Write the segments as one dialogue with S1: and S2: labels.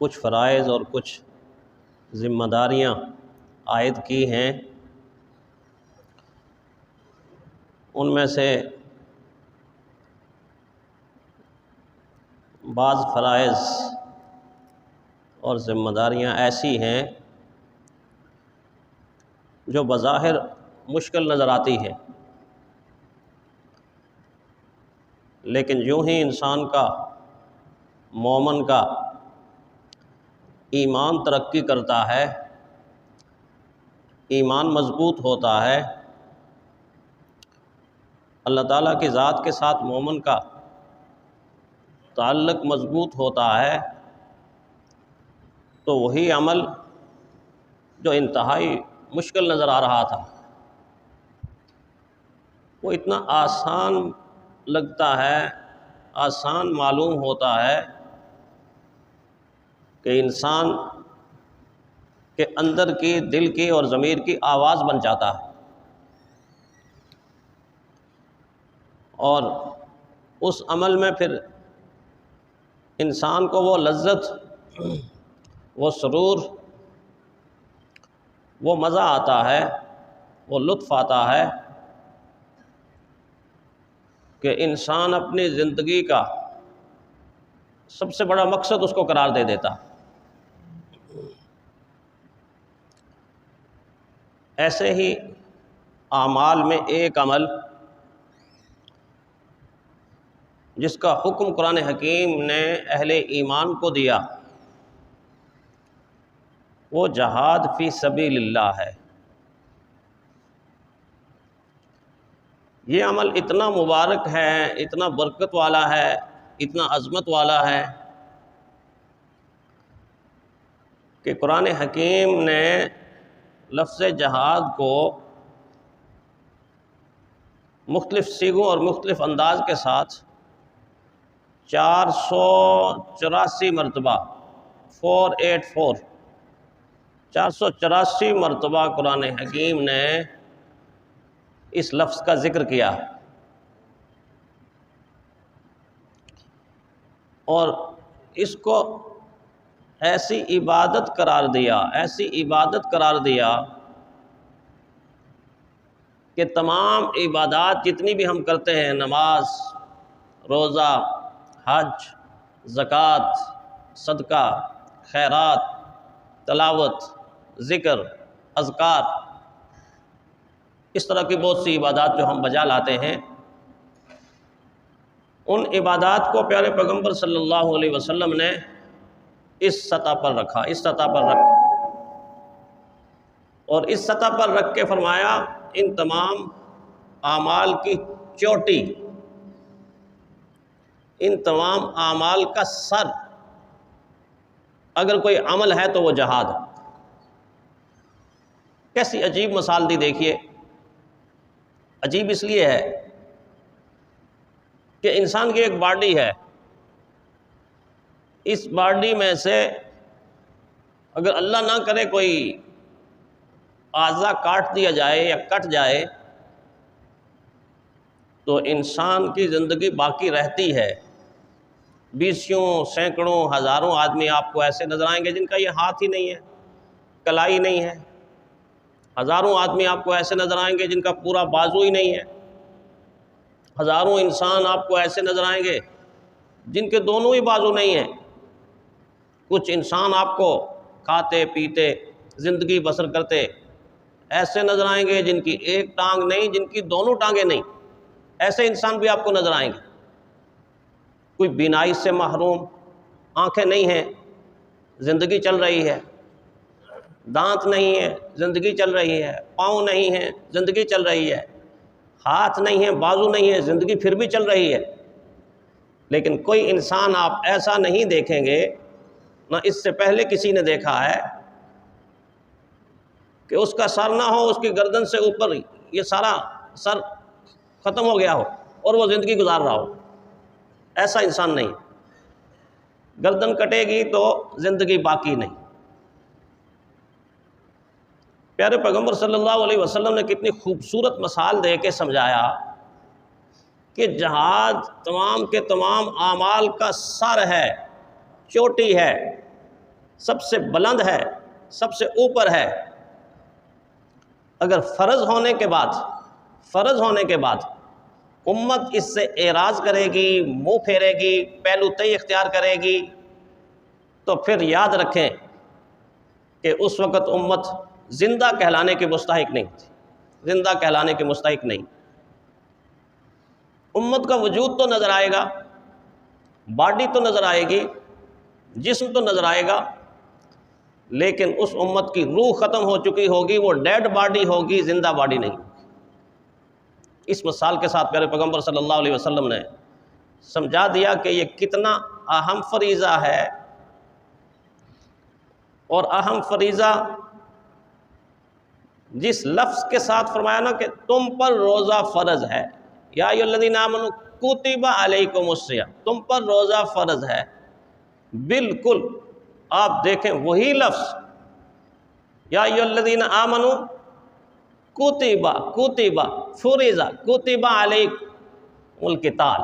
S1: کچھ فرائض اور کچھ ذمہ داریاں عائد کی ہیں۔ ان میں سے بعض فرائض اور ذمہ داریاں ایسی ہیں جو بظاہر مشکل نظر آتی ہیں، لیکن یوں ہی انسان کا، مومن کا ایمان ترقی کرتا ہے، ایمان مضبوط ہوتا ہے، اللہ تعالیٰ کی ذات کے ساتھ مومن کا تعلق مضبوط ہوتا ہے، تو وہی عمل جو انتہائی مشکل نظر آ رہا تھا وہ اتنا آسان لگتا ہے، آسان معلوم ہوتا ہے کہ انسان کے اندر کی، دل کی اور ضمیر کی آواز بن جاتا ہے، اور اس عمل میں پھر انسان کو وہ لذت، وہ سرور، وہ مزہ آتا ہے، وہ لطف آتا ہے کہ انسان اپنی زندگی کا سب سے بڑا مقصد اس کو قرار دے دیتا۔ ایسے ہی اعمال میں ایک عمل جس کا حکم قرآن حکیم نے اہل ایمان کو دیا وہ جہاد فی سبیل اللہ ہے۔ یہ عمل اتنا مبارک ہے، اتنا برکت والا ہے، اتنا عظمت والا ہے کہ قرآن حکیم نے لفظ جہاد کو مختلف صیغوں اور مختلف انداز کے ساتھ 484 مرتبہ 484 مرتبہ قرآن حکیم نے اس لفظ کا ذکر کیا، اور اس کو ایسی عبادت قرار دیا، ایسی عبادت قرار دیا کہ تمام عبادات جتنی بھی ہم کرتے ہیں، نماز، روزہ، حج، زکوٰۃ، صدقہ، خیرات، تلاوت، ذکر، اذکار، اس طرح کی بہت سی عبادات جو ہم بجا لاتے ہیں، ان عبادات کو پیارے پیغمبر صلی اللہ علیہ وسلم نے اس سطح پر رکھا، اس سطح پر رکھا، اور اس سطح پر رکھ کے فرمایا ان تمام اعمال کی چوٹی، ان تمام اعمال کا سر اگر کوئی عمل ہے تو وہ جہاد ہے۔ کیسی عجیب مثال دی، دیکھیے، عجیب اس لیے ہے کہ انسان کی ایک باڈی ہے، اس باڈی میں سے اگر اللہ نہ کرے کوئی اعضا کاٹ دیا جائے یا کٹ جائے تو انسان کی زندگی باقی رہتی ہے۔ بیسیوں، سینکڑوں، ہزاروں آدمی آپ کو ایسے نظر آئیں گے جن کا یہ ہاتھ ہی نہیں ہے، کلائی نہیں ہے، ہزاروں آدمی آپ کو ایسے نظر آئیں گے جن کا پورا بازو ہی نہیں ہے، ہزاروں انسان آپ کو ایسے نظر آئیں گے جن کے دونوں ہی بازو نہیں ہیں، کچھ انسان آپ کو کھاتے پیتے زندگی بسر کرتے ایسے نظر آئیں گے جن کی ایک ٹانگ نہیں، جن کی دونوں ٹانگیں نہیں، ایسے انسان بھی آپ کو نظر آئیں گے۔ کوئی بینائی سے محروم، آنکھیں نہیں ہیں، زندگی چل رہی ہے، دانت نہیں ہے، زندگی چل رہی ہے، پاؤں نہیں ہیں، زندگی چل رہی ہے، ہاتھ نہیں ہے، بازو نہیں ہے، زندگی پھر بھی چل رہی ہے۔ لیکن کوئی انسان آپ ایسا نہیں دیکھیں گے، نہ اس سے پہلے کسی نے دیکھا ہے، کہ اس کا سر نہ ہو، اس کی گردن سے اوپر یہ سارا سر ختم ہو گیا ہو اور وہ زندگی گزار رہا ہو، ایسا انسان نہیں۔ گردن کٹے گی تو زندگی باقی نہیں۔ پیارے پیغمبر صلی اللہ علیہ وسلم نے کتنی خوبصورت مثال دے کے سمجھایا کہ جہاد تمام کے تمام اعمال کا سر ہے، چوٹی ہے، سب سے بلند ہے، سب سے اوپر ہے۔ اگر فرض ہونے کے بعد امت اس سے اعراض کرے گی، منہ پھیرے گی، پہلو تئی اختیار کرے گی، تو پھر یاد رکھیں کہ اس وقت امت زندہ کہلانے کے مستحق نہیں تھی، زندہ کہلانے کے مستحق نہیں۔ امت کا وجود تو نظر آئے گا، باڈی تو نظر آئے گی، جسم تو نظر آئے گا، لیکن اس امت کی روح ختم ہو چکی ہوگی، وہ ڈیڈ باڈی ہوگی، زندہ باڈی نہیں۔ اس مثال کے ساتھ پیارے پیغمبر صلی اللہ علیہ وسلم نے سمجھا دیا کہ یہ کتنا اہم فریضہ ہے، اور اہم فریضہ جس لفظ کے ساتھ فرمایا نا کہ تم پر روزہ فرض ہے، یا ایھا الذین آمنوا کتب علیکم الصیام، تم پر روزہ فرض ہے، بالکل آپ دیکھیں وہی لفظ، یا ایھا الذین آمنوا کتب فرض کتب علیکم القتال،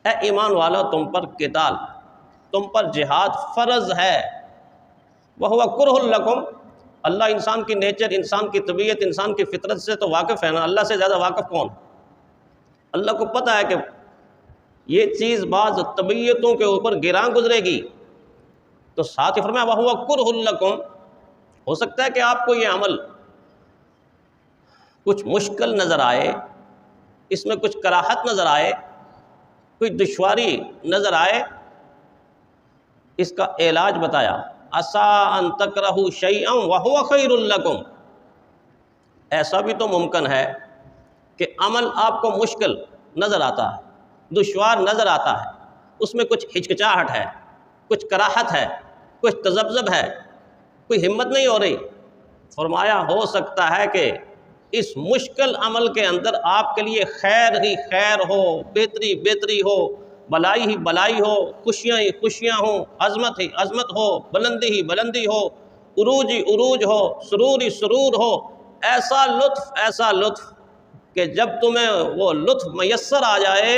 S1: اے ایمان والا تم پر قتال، تم پر جہاد فرض ہے، وَهُوَ كُرْهٌ لَكُمْ، اللہ انسان کی نیچر، انسان کی طبیعت، انسان کی فطرت سے تو واقف ہے نا، اللہ سے زیادہ واقف کون؟ اللہ کو پتہ ہے کہ یہ چیز بعض طبیعتوں کے اوپر گراں گزرے گی، تو ساتھ ہی فرمایا وَهُوَ كُرْهٌ لَكُمْ، ہو سکتا ہے کہ آپ کو یہ عمل کچھ مشکل نظر آئے، اس میں کچھ کراہت نظر آئے، کوئی دشواری نظر آئے، اس کا علاج بتایا، عَسَىٰ أَن تَكْرَهُوا شَيْئًا وَهُوَ خَيْرٌ لَكُمْ، ایسا بھی تو ممکن ہے کہ عمل آپ کو مشکل نظر آتا ہے، دشوار نظر آتا ہے، اس میں کچھ ہچکچاہٹ ہے، کچھ کراہت ہے، کچھ تذبذب ہے، کوئی ہمت نہیں ہو رہی، فرمایا ہو سکتا ہے کہ اس مشکل عمل کے اندر آپ کے لیے خیر ہی خیر ہو، بہتری بہتری ہو، بلائی ہی بلائی ہو، خوشیاں ہی خوشیاں ہوں، عظمت ہی عظمت ہو، بلندی ہی بلندی ہو، عروج ہی عروج ہو، سرور ہی سرور ہو، ایسا لطف کہ جب تمہیں وہ لطف میسر آ جائے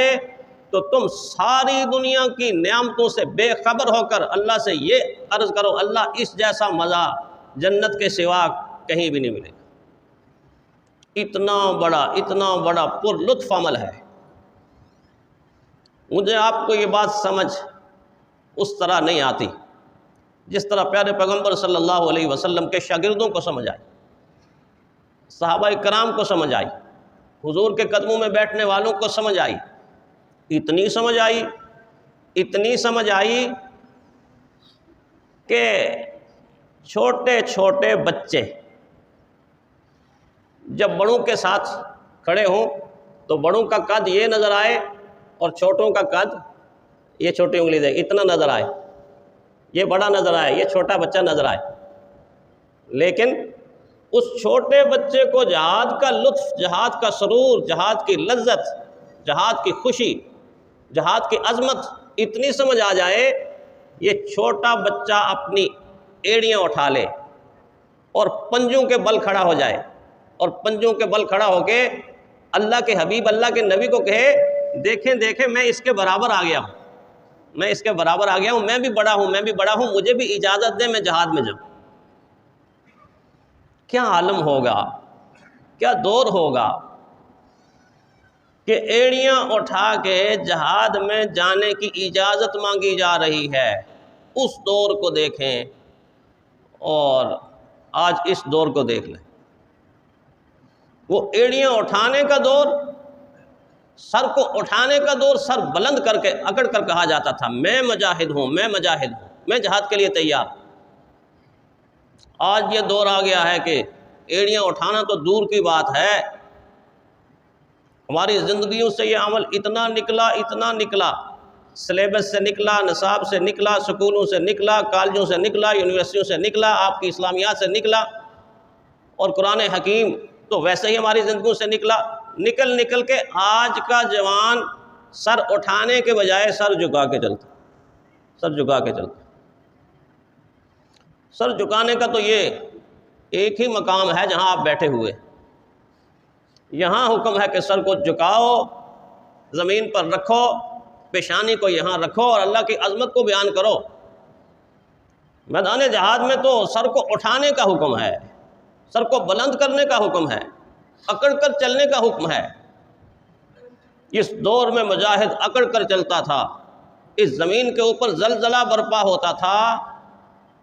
S1: تو تم ساری دنیا کی نعمتوں سے بے خبر ہو کر اللہ سے یہ عرض کرو، اللہ اس جیسا مزہ جنت کے سوا کہیں بھی نہیں ملے گا، اتنا بڑا پر لطف عمل ہے۔ مجھے آپ کو یہ بات سمجھ اس طرح نہیں آتی جس طرح پیارے پیغمبر صلی اللہ علیہ وسلم کے شاگردوں کو سمجھ آئی، صحابہ کرام کو سمجھ آئی، حضور کے قدموں میں بیٹھنے والوں کو سمجھ آئی، اتنی سمجھ آئی کہ چھوٹے چھوٹے بچے جب بڑوں کے ساتھ کھڑے ہوں تو بڑوں کا قد یہ نظر آئے اور چھوٹوں کا قد، یہ چھوٹی انگلی دے اتنا نظر آئے، یہ بڑا نظر آئے، یہ چھوٹا بچہ نظر آئے، لیکن اس چھوٹے بچے کو جہاد کا لطف، جہاد کا سرور، جہاد کی لذت، جہاد کی خوشی، جہاد کی عظمت اتنی سمجھ آ جائے، یہ چھوٹا بچہ اپنی ایڑیاں اٹھا لے اور پنجوں کے بل کھڑا ہو جائے، اور پنجوں کے بل کھڑا ہو کے اللہ کے حبیب، اللہ کے نبی کو کہے دیکھیں میں اس کے برابر آ گیا ہوں، میں بھی بڑا ہوں، مجھے بھی اجازت دیں میں جہاد میں جاؤں۔ کیا عالم ہوگا، کیا دور ہوگا کہ ایڑیاں اٹھا کے جہاد میں جانے کی اجازت مانگی جا رہی ہے۔ اس دور کو دیکھیں اور آج اس دور کو دیکھ لیں، وہ ایڑیاں اٹھانے کا دور، سر کو اٹھانے کا دور، سر بلند کر کے اکڑ کر کہا جاتا تھا میں مجاہد ہوں، میں جہاد کے لیے تیار۔ آج یہ دور آ گیا ہے کہ ایڑیاں اٹھانا تو دور کی بات ہے، ہماری زندگیوں سے یہ عمل اتنا نکلا، سلیبس سے نکلا، نصاب سے نکلا، سکولوں سے نکلا، کالجوں سے نکلا، یونیورسٹیوں سے نکلا، آپ کی اسلامیات سے نکلا، اور قرآن حکیم تو ویسے ہی ہماری زندگیوں سے نکل کے آج کا جوان سر اٹھانے کے بجائے سر جھکا کے چلتا۔ سر جھکانے کا تو یہ ایک ہی مقام ہے جہاں آپ بیٹھے ہوئے، یہاں حکم ہے کہ سر کو جھکاؤ، زمین پر رکھو، پیشانی کو یہاں رکھو اور اللہ کی عظمت کو بیان کرو۔ میدان جہاد میں تو سر کو اٹھانے کا حکم ہے، سر کو بلند کرنے کا حکم ہے، اکڑ کر چلنے کا حکم ہے۔ اس دور میں مجاہد اکڑ کر چلتا تھا، اس زمین کے اوپر زلزلہ برپا ہوتا تھا،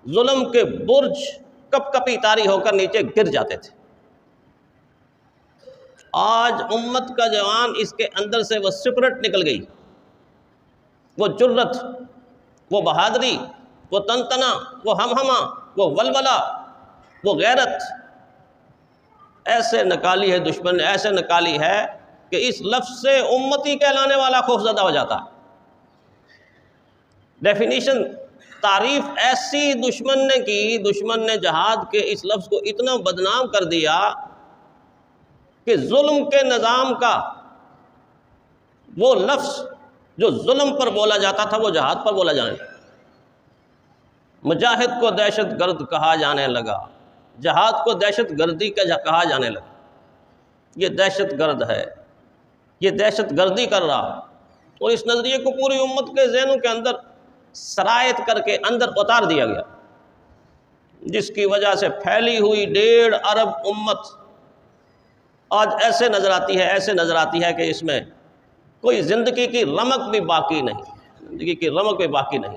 S1: ظلم کے برج کپ کپی طاری ہو کر نیچے گر جاتے تھے۔ آج امت کا جوان، اس کے اندر سے وہ سپرٹ نکل گئی، وہ جرت، وہ بہادری، وہ تنتنا، وہ ہمہمہ، وہ ولولہ، وہ غیرت ایسے نکالی ہے دشمن نے، ایسے نکالی ہے کہ اس لفظ سے امتی کہلانے والا خوفزدہ ہو جاتا ہے۔ ڈیفینیشن، تعریف ایسی دشمن نے کی، دشمن نے جہاد کے اس لفظ کو اتنا بدنام کر دیا کہ ظلم کے نظام کا وہ لفظ جو ظلم پر بولا جاتا تھا وہ جہاد پر بولا جانے لگا۔ مجاہد کو دہشت گرد کہا جانے لگا، جہاد کو دہشت گردی کا کہا جانے لگا۔ یہ دہشت گرد ہے، یہ دہشت گردی کر رہا، اور اس نظریے کو پوری امت کے ذہنوں کے اندر سرایت کر کے اندر اتار دیا گیا، جس کی وجہ سے پھیلی ہوئی 1.5 ارب امت آج ایسے نظر آتی ہے، ایسے نظر آتی ہے کہ اس میں کوئی زندگی کی رمق بھی باقی نہیں، زندگی کی رمق بھی باقی نہیں۔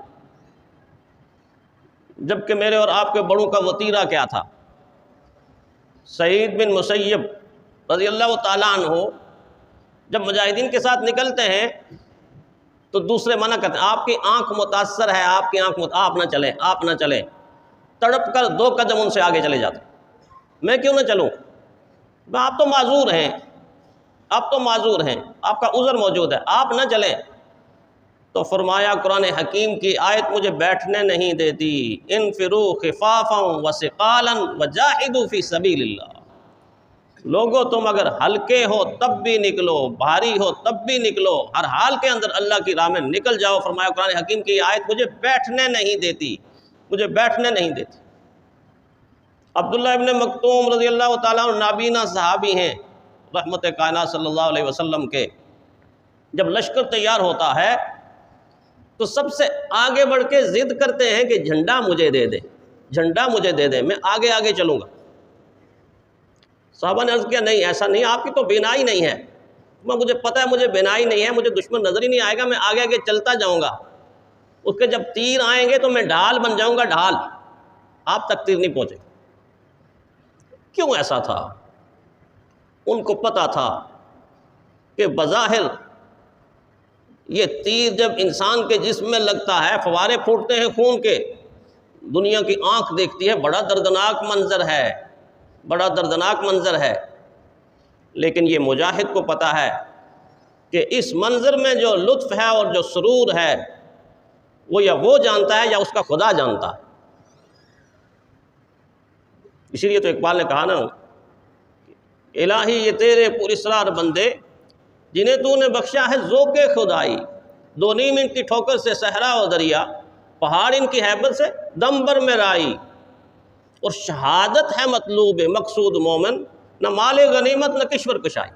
S1: جبکہ میرے اور آپ کے بڑوں کا وتیرہ کیا تھا؟ سعید بن مسیب رضی اللہ تعالیٰ عنہ جب مجاہدین کے ساتھ نکلتے ہیں تو دوسرے منع کرتے ہیں، آپ کی آنکھ متاثر ہے، آپ کی آنکھ آپ نہ چلیں، آپ نہ چلیں، تڑپ کر 2 قدم ان سے آگے چلے جاتے۔ میں کیوں نہ چلوں؟ آپ تو معذور ہیں، آپ تو معذور ہیں، آپ کا عذر موجود ہے، آپ نہ چلیں۔ تو فرمایا قرآن حکیم کی آیت مجھے بیٹھنے نہیں دیتی، انفروا خفافا وثقالا وجاہدوا فی سبیل اللہ۔ لوگوں تم اگر ہلکے ہو تب بھی نکلو، بھاری ہو تب بھی نکلو، ہر حال کے اندر اللہ کی راہ میں نکل جاؤ۔ فرمایا قرآن حکیم کی آیت مجھے بیٹھنے نہیں دیتی، مجھے بیٹھنے نہیں دیتی۔ عبداللہ ابن مکتوم رضی اللہ تعالیٰ عنہ نابینا صحابی ہیں رحمت کائنات صلی اللہ علیہ وسلم کے، جب لشکر تیار ہوتا ہے تو سب سے آگے بڑھ کے ضد کرتے ہیں کہ جھنڈا مجھے دے دے، جھنڈا مجھے دے دے، میں آگے آگے چلوں گا۔ صحابہ نے عرض کیا نہیں، ایسا نہیں، آپ کی تو بینائی نہیں ہے۔ مجھے پتہ ہے مجھے بینائی نہیں ہے، مجھے دشمن نظر ہی نہیں آئے گا، میں آگے آگے چلتا جاؤں گا، اس کے جب تیر آئیں گے تو میں ڈھال بن جاؤں گا، ڈھال، آپ تک تیر نہیں پہنچے۔ کیوں ایسا تھا؟ ان کو پتہ تھا کہ بظاہر یہ تیر جب انسان کے جسم میں لگتا ہے، فوارے پھوٹتے ہیں خون کے، دنیا کی آنکھ دیکھتی ہے، بڑا دردناک منظر ہے، بڑا دردناک منظر ہے، لیکن یہ مجاہد کو پتہ ہے کہ اس منظر میں جو لطف ہے اور جو سرور ہے وہ یا وہ جانتا ہے یا اس کا خدا جانتا ہے۔ اسی لیے تو اقبال نے کہا نا، الہی یہ تیرے پراسرار بندے جنہیں تو نے بخشا ہے ذوق خدائی، 2 نیم ان کی ٹھوکر سے صحرا و دریا، پہاڑ ان کی ہیبت سے دم بر میں رائی، اور شہادت ہے مطلوب مقصود مومن، نہ مال غنیمت نہ کشور کشائی۔